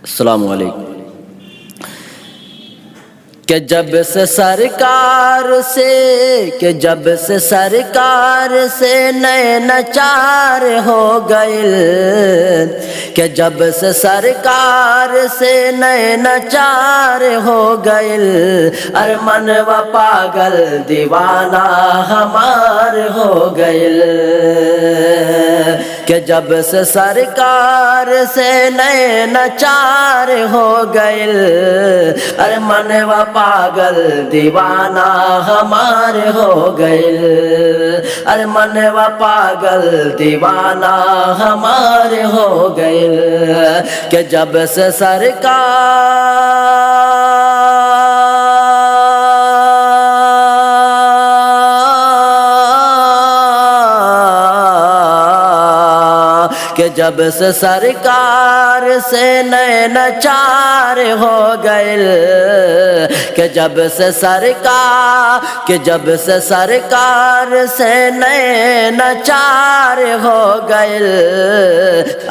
السلام علیکم۔ کہ جب سے سرکار سے نئے نچار ہو گئے، کہ جب سے سرکار سے نئے نچار ہو گئے، ارمن و پاگل دیوانہ ہمار ہو گئے، کہ جب سے سرکار سے نئے نچار ہو گئے، ارمن و پاگل دیوانہ ہمارے ہو گئے، ارمن و پاگل دیوانہ ہمارے ہو گئے، کہ جب سے سرکار سے نئے نچار ہو گئے، کہ جب سے سرکار سے نئے نچار ہو گئے،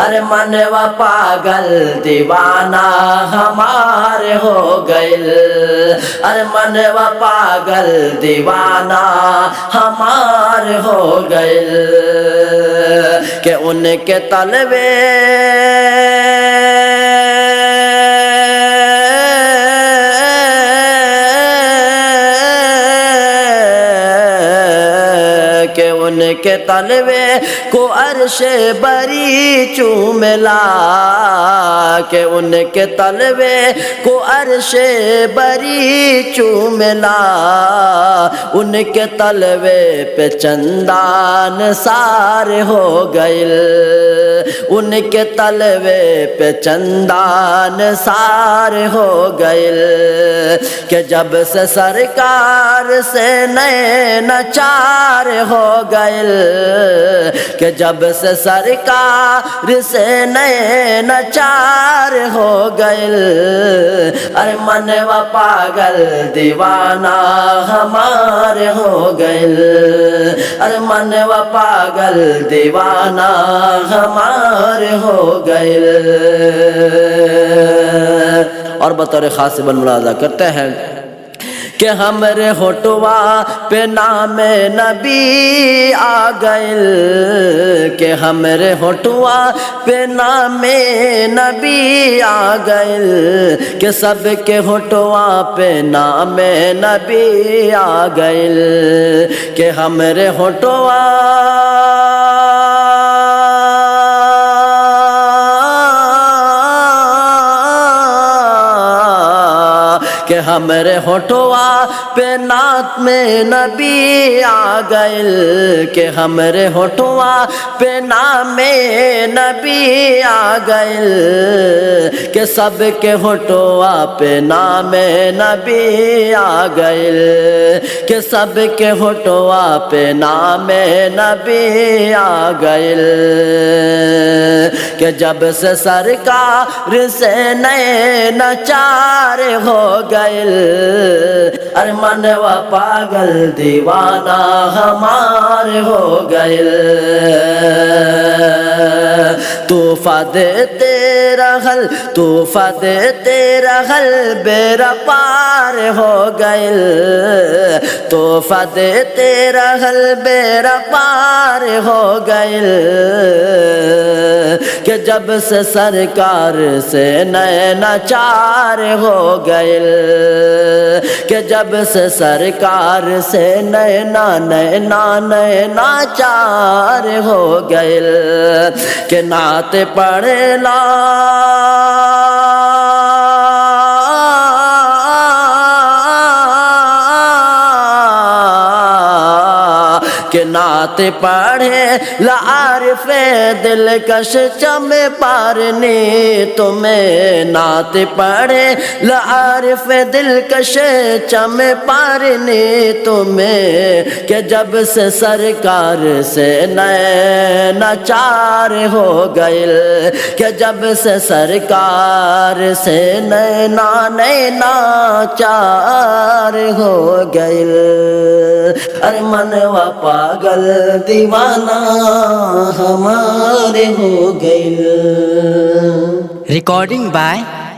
ارمن و پاگل دیوانہ ہمارے ہو گئے، ارمن و پاگل دیوانہ ہمارے ہو گئے، کہ ان کے طلبے کے طلبے کو عرش بری چوملا، کہ ان کے طلبے کو عرش بری چوملا، ان کے طلبے پہ چندان سار ہو گئے، ان کے طلبے پہ چندان سار ہو گئے، کہ جب سے سرکار سے نئے نچار ہو گئے، کہ جب سے سرکار سے نئے نچار ہو گئے، ارمن و پاگل دیوانہ ہمارے ہو گئے، ارمن و پاگل دیوانہ ہمارے ہو گئے۔ اور بطور خاص ملاحظہ کرتے ہیں کہ ہمارے ہوٹوا پہ نام نبی آ گئے، کہ ہمارے ہوٹوا پہ نام نبی آ گئے، کہ سب کے ہوٹوا پہ نام نبی آ گئے، کہ ہمارے ہوٹوا کہ ہمارے ہوٹوا پہ نعت میں نبی آ گئے، کہ ہمارے ہوٹوا پہ نام نبی آ گئے، کہ سب کے ہوٹوا پہ نام نبی آ گئے، کہ سب کے ہوٹوا پہ نام نبی آ گئے، کہ جب سے سرکار سے نئے نچار ہو گئے، ارمن و پاگل دیوانہ ہمارے ہو گئے، طوفہ دے تیرا حل بیرا پار ہو گئے، طوفہ دے تیرا حل بیرا پار ہو گئے، کہ جب سے سرکار سے نئے نچار ہو گئے، کہ جب سے سرکار سے نئے ناچار ہو گئے، کہ نعت پڑھے لا کہ نعت پڑھے لعارف دلکش چم پارنی تمہیں، نعت پڑھے لعارف دلکش چم پارنی تمہیں، کہ جب سے سرکار سے نئے نچار ہو گئے، کہ جب سے سرکار سے نئے ناچار ہو گئے، ارمن و پاگل دیوانہ ہمارے ہو گئے۔ Recording by